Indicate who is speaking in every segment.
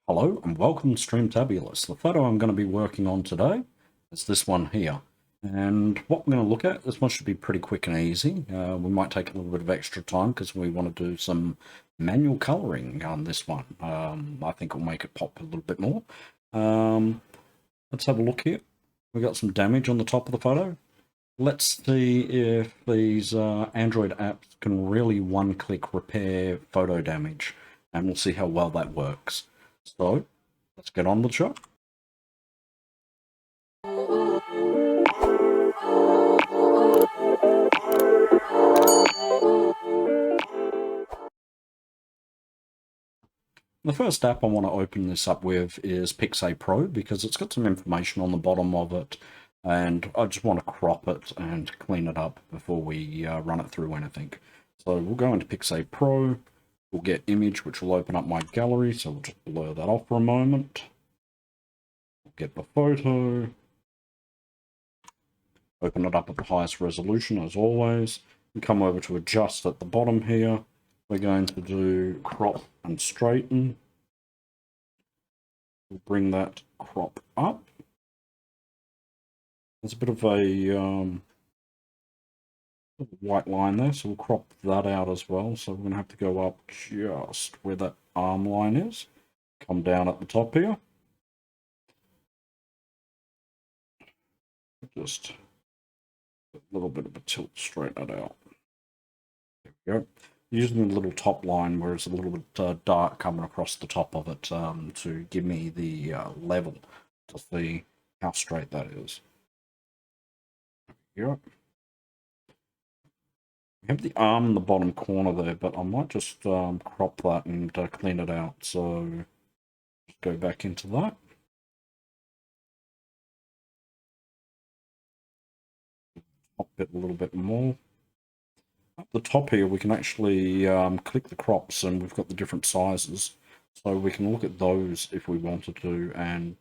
Speaker 1: Hello and welcome to Streamtabulous. The photo I'm going to be working on today is this one here. And what we're going to look at, this one should be pretty quick and easy. We might take a little bit of extra time because we want to do some manual colouring on this one. I think it'll make it pop a little bit more. Let's have a look here. We've got some damage on the top of the photo. Let's see if these Android apps can really one-click repair photo damage, and we'll see how well that works. So, let's get on with the show. The first app I want to open this up with is Pixay Pro because it's got some information on the bottom of it, and I just want to crop it and clean it up before we run it through anything. So we'll go into Pixay Pro, we'll get image, which will open up my gallery, so we'll just blur that off for a moment. We'll get the photo, open it up at the highest resolution as always, and come over to adjust at the bottom here. We're going to do crop and straighten. We'll bring that crop up. There's a bit of a white line there, so we'll crop that out as well. So we're going to have to go up just where that arm line is. Come down at the top here. Just a little bit of a tilt, straighten it out. There we go. Using the little top line where it's a little bit dark coming across the top of it to give me the level to see how straight that is. There we go. We have the arm in the bottom corner there, but I might just crop that and clean it out. So just go back into that. Pop it a little bit more. Up the top here, we can actually click the crops, and we've got the different sizes. So we can look at those if we wanted to and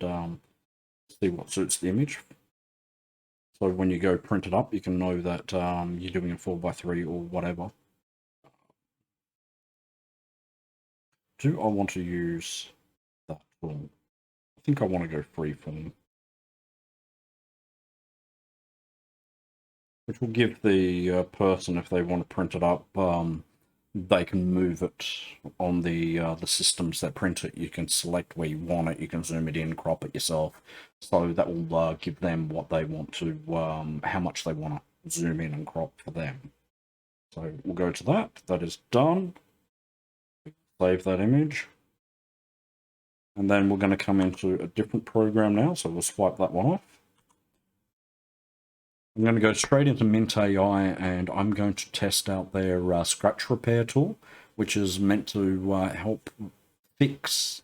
Speaker 1: see what suits the image. So when you go print it up, you can know that you're doing a 4x3 or whatever. Do I want to use that tool? I think I want to go freeform, which will give the person, if they want to print it up, they can move it on the systems that print it. You can select where you want it. You can zoom it in, crop it yourself. So that will give them what they want to, how much they want to zoom in and crop for them. So we'll go to that. That is done. Save that image. And then we're going to come into a different program now. So we'll swipe that one off. I'm going to go straight into Mint AI, and I'm going to test out their scratch repair tool, which is meant to help fix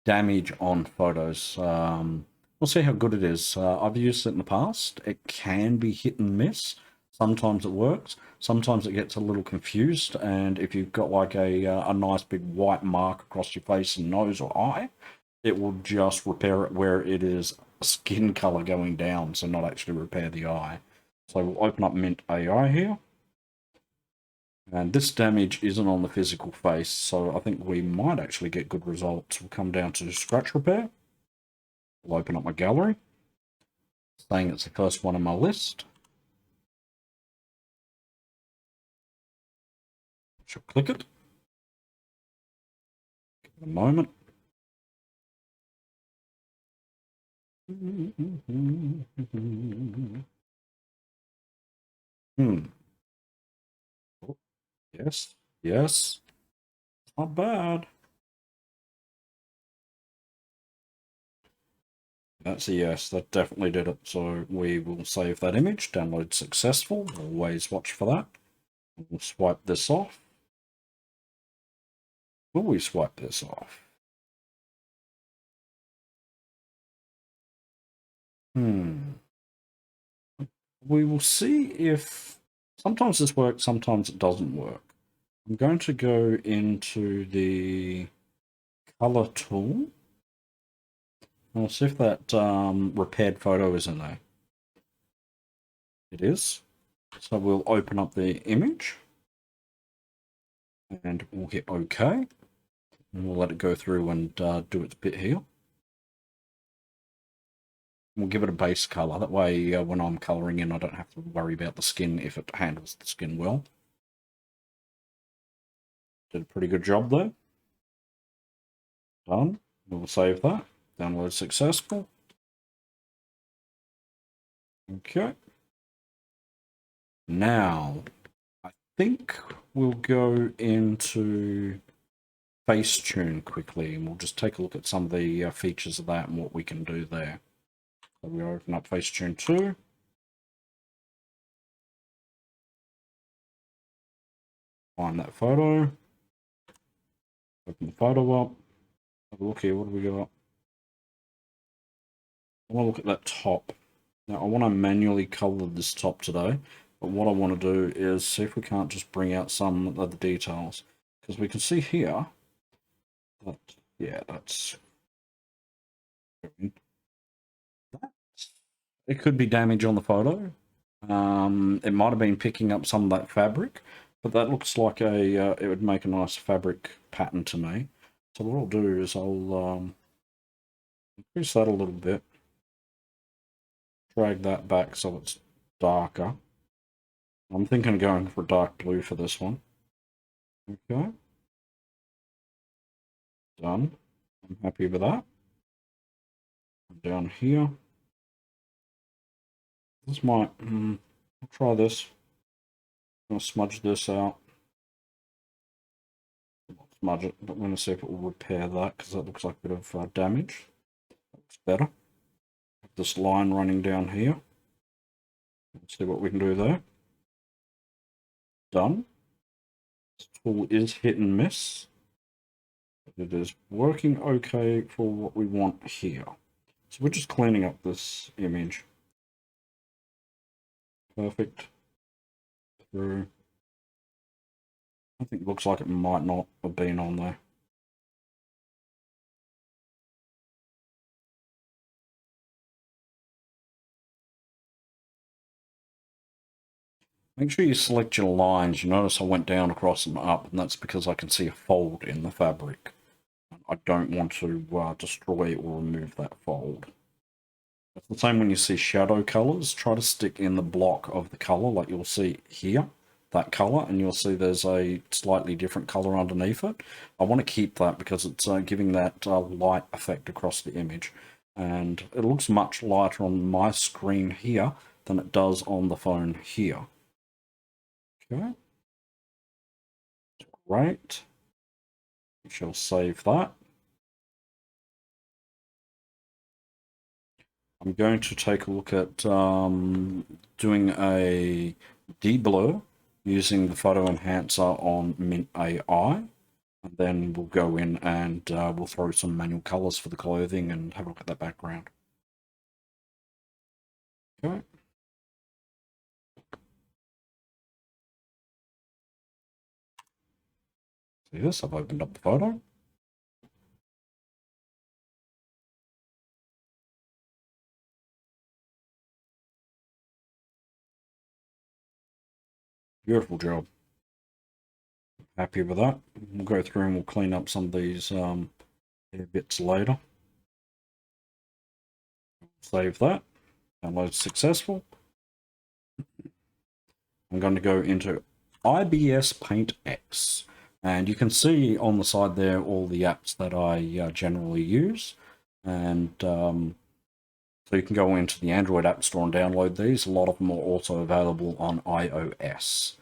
Speaker 1: damage on photos. We'll see how good it is. I've used it in the past. It can be hit and miss. Sometimes it works. Sometimes it gets a little confused, and if you've got like a nice big white mark across your face and nose or eye, it will just repair it where it is skin color going down, so not actually repair the eye. So we'll open up Mint AI here. And this damage isn't on the physical face, so I think we might actually get good results. We'll come down to scratch repair. We'll open up my gallery, saying it's the first one on my list. She'll click it. Give it a moment. Oh, yes, yes. Not bad. That's a yes, that definitely did it. So we will save that image, download successful, always watch for that. We'll swipe this off. Will we swipe this off? We will see if sometimes this works, sometimes it doesn't work. I'm going to go into the color tool. We'll see if that repaired photo is in there. It is. So we'll open up the image and we'll hit OK. And we'll let it go through and do its bit here. We'll give it a base color. That way, when I'm coloring in, I don't have to worry about the skin if it handles the skin well. Did a pretty good job there. Done. We'll save that. Download successful. Okay. Now, I think we'll go into Facetune quickly, and we'll just take a look at some of the features of that and what we can do there. So we open up Facetune 2. Find that photo. Open the photo up. Have a look here. What do we got? I want to look at that top. Now, I want to manually color this top today, but what I want to do is see if we can't just bring out some of the details. Because we can see here that, yeah, that's... It could be damage on the photo. It might have been picking up some of that fabric, but that looks like a it would make a nice fabric pattern to me. So what I'll do is I'll increase that a little bit, drag that back so it's darker. I'm thinking of going for dark blue for this one. Okay. Done. I'm happy with that. Down here. This might, I'll try this. I'm going to smudge this out. Smudge it, but I'm going to see if it will repair that, because that looks like a bit of damage. That looks better. This line running down here. Let's see what we can do there. Done. This tool is hit and miss. But it is working okay for what we want here. So we're just cleaning up this image. Perfect. Through. I think it looks like it might not have been on there. Make sure you select your lines. You notice I went down across and up, and that's because I can see a fold in the fabric. I don't want to destroy or remove that fold. It's the same when you see shadow colors. Try to stick in the block of the color, like you'll see here, that color, and you'll see there's a slightly different color underneath it. I want to keep that because it's giving that light effect across the image. And it looks much lighter on my screen here than it does on the phone here. Okay. Great. We shall save that. I'm going to take a look at doing a deblur using the photo enhancer on Mint AI. And then we'll go in and we'll throw some manual colors for the clothing and have a look at that background. Okay. See this? I've opened up the photo. Beautiful job. Happy with that. We'll go through and we'll clean up some of these bits later. Save that. Download successful. I'm going to go into IBS Paint X. And you can see on the side there all the apps that I generally use. And so you can go into the Android App Store and download these. A lot of them are also available on iOS.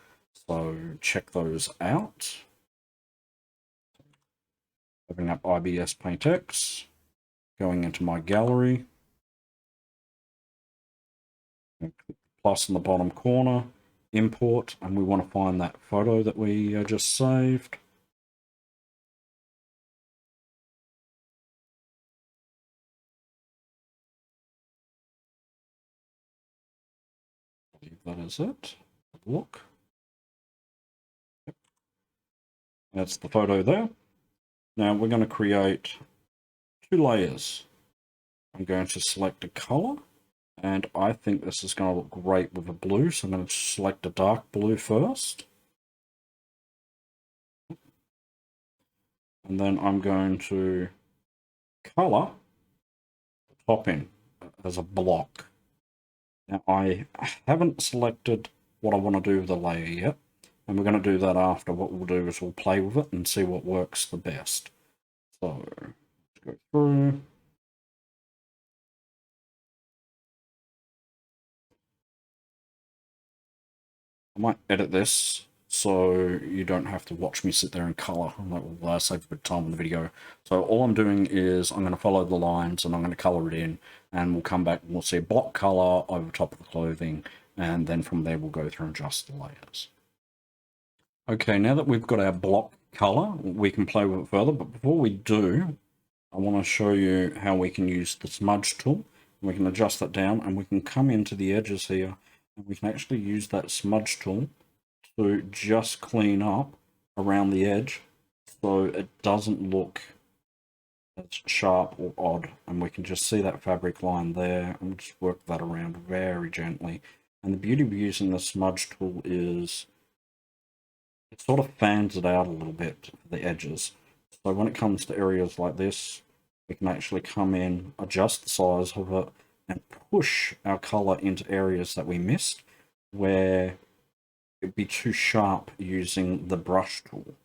Speaker 1: So check those out. Opening up IBS Paint X. Going into my gallery. Click the plus in the bottom corner. Import, and we want to find that photo that we just saved. I believe that is it. Have a look. Yep. That's the photo there. Now we're going to create 2 layers. I'm going to select a color, and I think this is going to look great with a blue, so I'm going to select a dark blue first. And then I'm going to color the top in as a block. Now I haven't selected what I want to do with the layer yet, and we're going to do that after. What we'll do is we'll play with it and see what works the best. So let's go through. I might edit this so you don't have to watch me sit there and color. That will save a bit of time in the video. So all I'm doing is I'm going to follow the lines and I'm going to color it in, and we'll come back and we'll see a block color over top of the clothing, and then from there we'll go through and adjust the layers. Okay, now that we've got our block color, we can play with it further, but before we do, I want to show you how we can use the smudge tool. We can adjust that down and we can come into the edges here, and we can actually use that smudge tool to just clean up around the edge so it doesn't look as sharp or odd, and we can just see that fabric line there and just work that around very gently. And the beauty of using the smudge tool is it sort of fans it out a little bit for the edges. So when it comes to areas like this, we can actually come in, adjust the size of it, and push our color into areas that we missed where it'd be too sharp using the brush tool.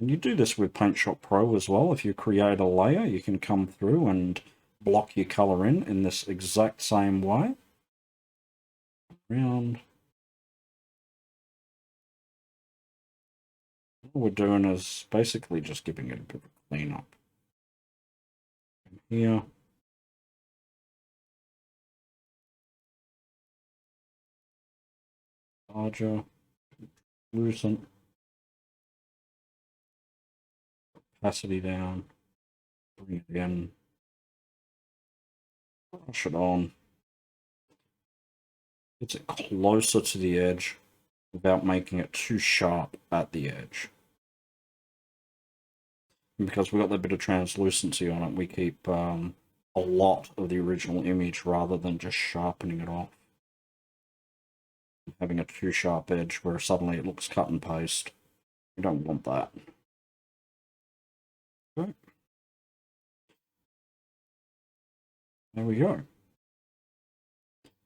Speaker 1: And you do this with PaintShop Pro as well. If you create a layer, you can come through and block your color in this exact same way. Around. What we're doing is basically just giving it a bit of a clean up. Here. Larger. Loosen. Opacity down. Bring it in. Brush it on. Gets it closer to the edge without making it too sharp at the edge. And because we've got that bit of translucency on it, we keep a lot of the original image rather than just sharpening it off. Having a too sharp edge where suddenly it looks cut and paste. We don't want that. Okay. There we go.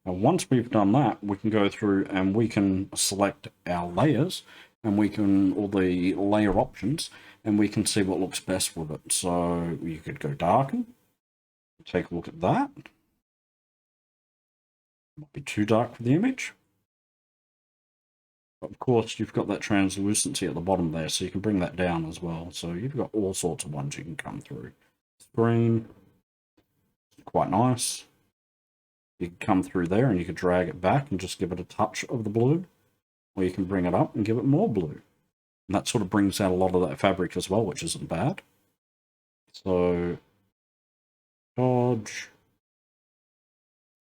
Speaker 1: Now once we've done that, we can go through and we can select our layers, and we can, all the layer options, and we can see what looks best with it. So you could go darken, take a look at that. Might be too dark for the image. But of course, you've got that translucency at the bottom there, so you can bring that down as well. So you've got all sorts of ones you can come through. Green, quite nice. You can come through there and you can drag it back and just give it a touch of the blue, or you can bring it up and give it more blue. And that sort of brings out a lot of that fabric as well, which isn't bad. So, dodge,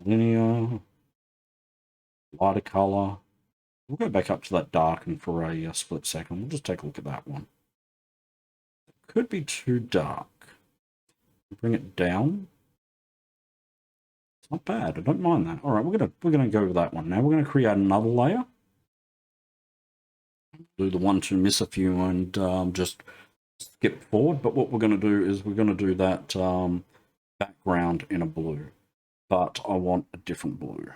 Speaker 1: linear, lighter color. We'll go back up to that darken for a split second. We'll just take a look at that one. It could be too dark. Bring it down. It's not bad. I don't mind that. All right, we're gonna go with that one. Now we're gonna create another layer. Do the 1, 2, miss a few, and just skip forward. But what we're gonna do is we're gonna do that background in a blue, but I want a different blue.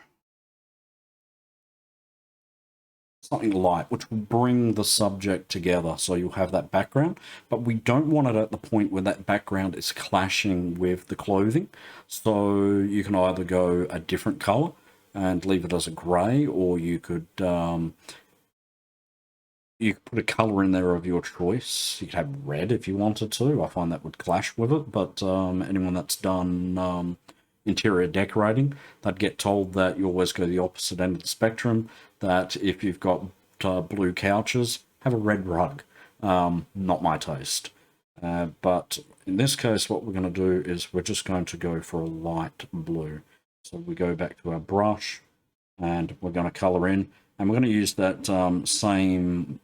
Speaker 1: Something light, which will bring the subject together, so you'll have that background, but we don't want it at the point where that background is clashing with the clothing. So you can either go a different color and leave it as a gray, or you could put a color in there of your choice. You could have red if you wanted to. I find that would clash with it, but anyone that's done interior decorating, they'd get told that you always go the opposite end of the spectrum, that if you've got blue couches, have a red rug. Not my taste. But in this case, what we're going to do is we're just going to go for a light blue. So we go back to our brush, and we're going to color in, and we're going to use that same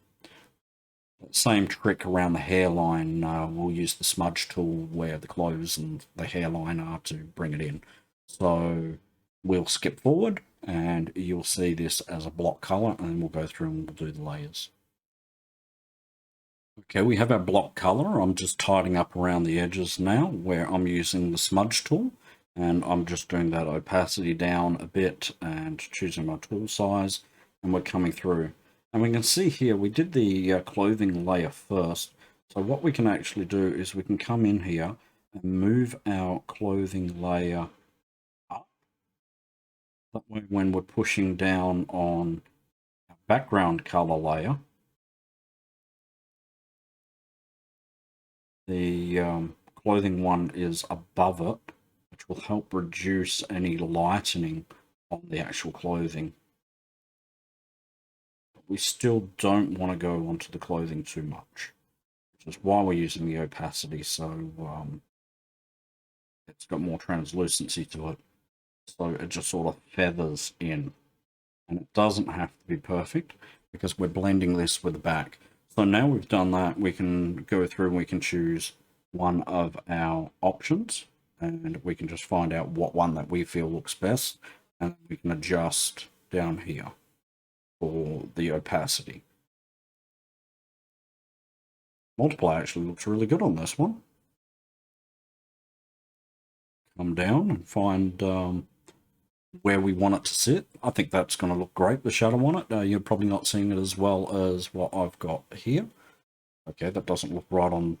Speaker 1: trick around the hairline. We'll use the smudge tool where the clothes and the hairline are to bring it in. So we'll skip forward and you'll see this as a block color, and then we'll go through and we'll do the layers. Okay, we have our block color. I'm just tidying up around the edges now where I'm using the smudge tool, and I'm just doing that opacity down a bit and choosing my tool size, and we're coming through. And we can see here we did the clothing layer first. So what we can actually do is we can come in here and move our clothing layer up. That way when we're pushing down on our background color layer, the clothing one is above it, which will help reduce any lightening on the actual clothing. But we still don't want to go onto the clothing too much, which is why we're using the opacity, so it's got more translucency to it. So it just sort of feathers in. And it doesn't have to be perfect because we're blending this with the back. So now we've done that, we can go through and we can choose one of our options, and we can just find out what one that we feel looks best, and we can adjust down here for the opacity. Multiply actually looks really good on this one. Come down and find where we want it to sit. I think that's going to look great, the shadow on it. You're probably not seeing it as well as what I've got here. Okay, that doesn't look right on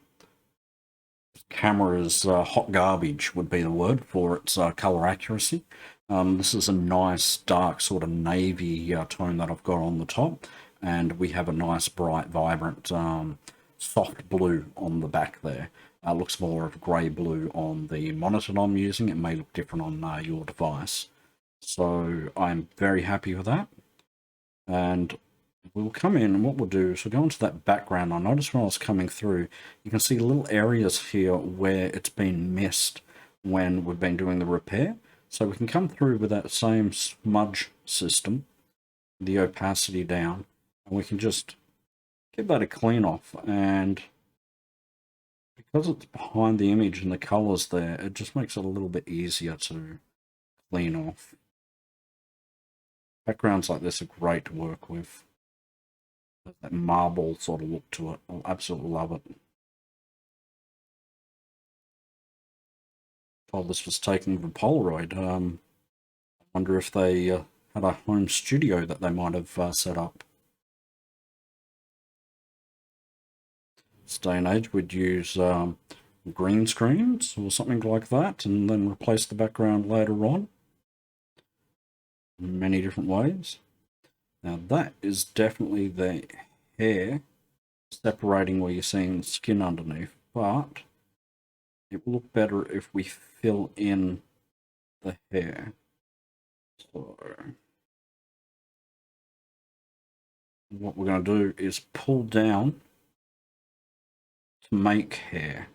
Speaker 1: camera's hot garbage would be the word for its color accuracy. This is a nice dark sort of navy tone that I've got on the top, and we have a nice bright vibrant soft blue on the back there. Looks more of grey blue on the monitor I'm using. It may look different on your device. So I'm very happy with that. And we'll come in, and what we'll do is we'll go into that background. I noticed when I was coming through, you can see little areas here where it's been missed when we've been doing the repair. So we can come through with that same smudge system, the opacity down, and we can just give that a clean off. And because it's behind the image and the colors there, it just makes it a little bit easier to clean off. Backgrounds like this are great to work with. That marble sort of look to it. I absolutely love it. Oh, this was taken with a Polaroid. I wonder if they had a home studio that they might have set up. This day and age, we'd use green screens or something like that, and then replace the background later on in many different ways. Now that is definitely the hair separating where you're seeing the skin underneath, but it will look better if we fill in the hair. So what we're going to do is pull down to make hair,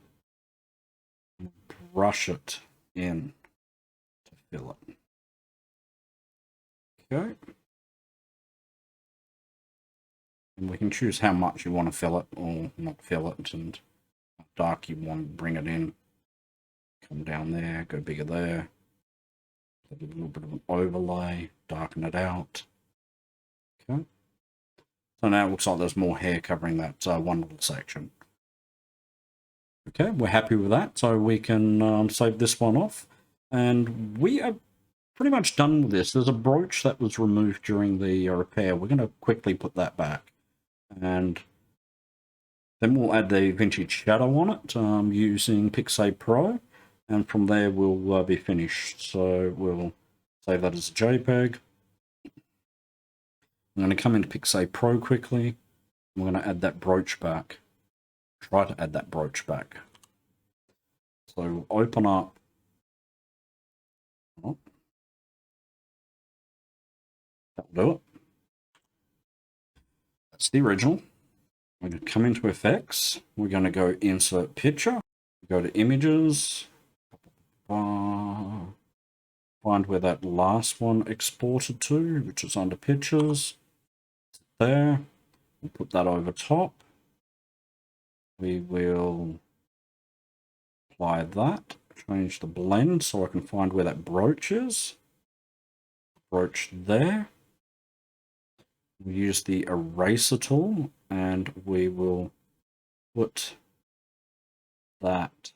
Speaker 1: brush it in to fill it. Okay. And we can choose how much you want to fill it or not fill it, and how dark you want to bring it in. Come down there, go bigger there. A little bit of an overlay, darken it out. Okay. So now it looks like there's more hair covering that one little section. Okay, we're happy with that, so we can save this one off. And we are pretty much done with this. There's a brooch that was removed during the repair. We're going to quickly put that back. And then we'll add the vintage shadow on it using Pixade Pro. And from there, we'll be finished. So we'll save that as a JPEG. I'm going to come into Pixade Pro quickly. I'm going to add that brooch back. Try to add that brooch back. So open up. Oh, that'll do it. That's the original. We're going to come into effects. We're going to go insert picture. Go to images. Find where that last one exported to, which is under pictures. There. We'll put that over top. We will apply that. Change the blend so I can find where that brooch is. Brooch there. We use the eraser tool and we will put that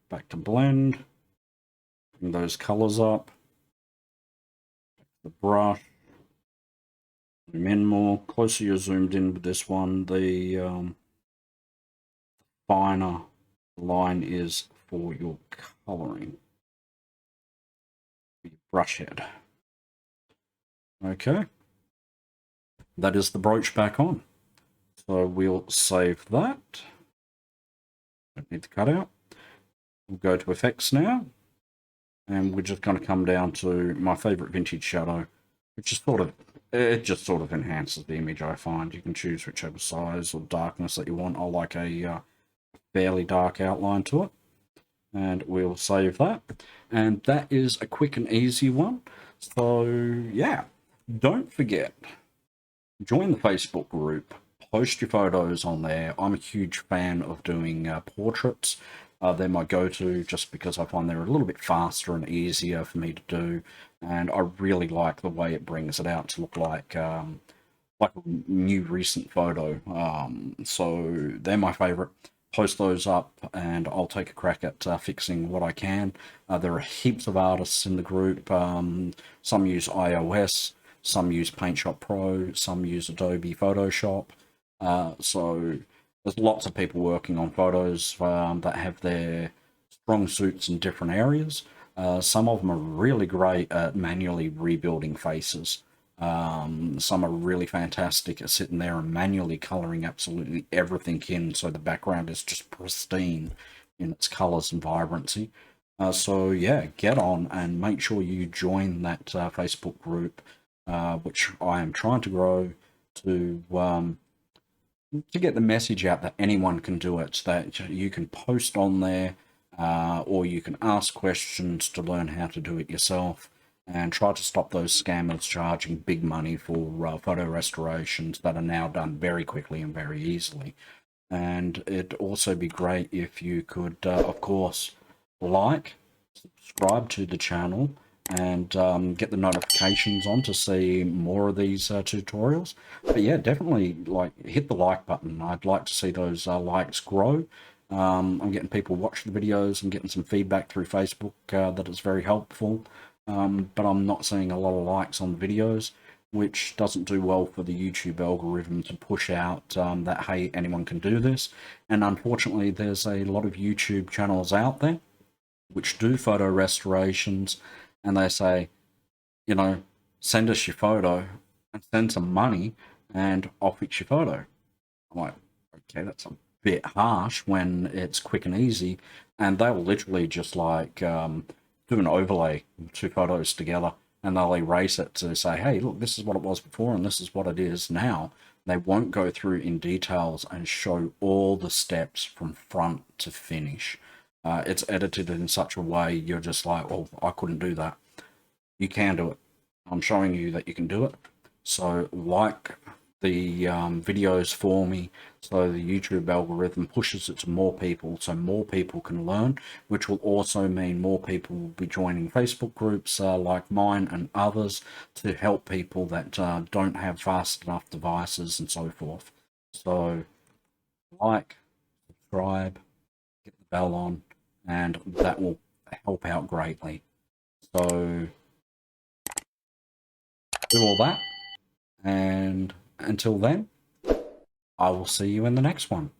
Speaker 1: back to blend, bring those colors up, the brush, zoom in more. Closer you're zoomed in with this one, the finer line is for your coloring, your brush head. Okay, that is the brooch back on. So we'll save that. Don't need the cutout. We'll go to effects now, and we're just going to come down to my favorite vintage shadow, which is it just sort of enhances the image, I find. You can choose whichever size or darkness that you want. I like a fairly dark outline to it, and we'll save that. And that is a quick and easy one. So yeah, don't forget, join the Facebook group, post your photos on there. I'm a huge fan of doing portraits. They're my go-to just because I find they're a little bit faster and easier for me to do, and I really like the way it brings it out to look like a new recent photo. So they're my favorite. Post those up and I'll take a crack at fixing what I can. There are heaps of artists in the group. Some use iOS, some use PaintShop Pro, some use Adobe Photoshop. So there's lots of people working on photos that have their strong suits in different areas. Some of them are really great at manually rebuilding faces. Some are really fantastic at sitting there and manually coloring absolutely everything in so the background is just pristine in its colors and vibrancy. So yeah, get on and make sure you join that Facebook group, which I am trying to grow to get the message out that anyone can do it, that you can post on there, or you can ask questions to learn how to do it yourself, and try to stop those scammers charging big money for photo restorations that are now done very quickly and very easily. And it'd also be great if you could, of course, subscribe to the channel, and get the notifications on to see more of these tutorials. But yeah, definitely hit the like button. I'd like to see those likes grow. I'm getting people watch the videos and getting some feedback through Facebook that is very helpful. But I'm not seeing a lot of likes on the videos, which doesn't do well for the YouTube algorithm to push out that, hey, anyone can do this. And unfortunately, there's a lot of YouTube channels out there which do photo restorations, and they say, send us your photo and send some money and I'll fix your photo. I'm like, okay, that's a bit harsh when it's quick and easy. And they'll literally just do an overlay, two photos together, and they'll erase it to say, hey, look, this is what it was before and this is what it is now. They won't go through in details and show all the steps from front to finish. It's edited in such a way you're just like, oh, I couldn't do that. You can do it. I'm showing you that you can do it. So like the videos for me, so the YouTube algorithm pushes it to more people, so more people can learn, which will also mean more people will be joining Facebook groups like mine and others to help people that don't have fast enough devices and so forth. So like, subscribe, get the bell on, and that will help out greatly. So do all that, and until then, I will see you in the next one.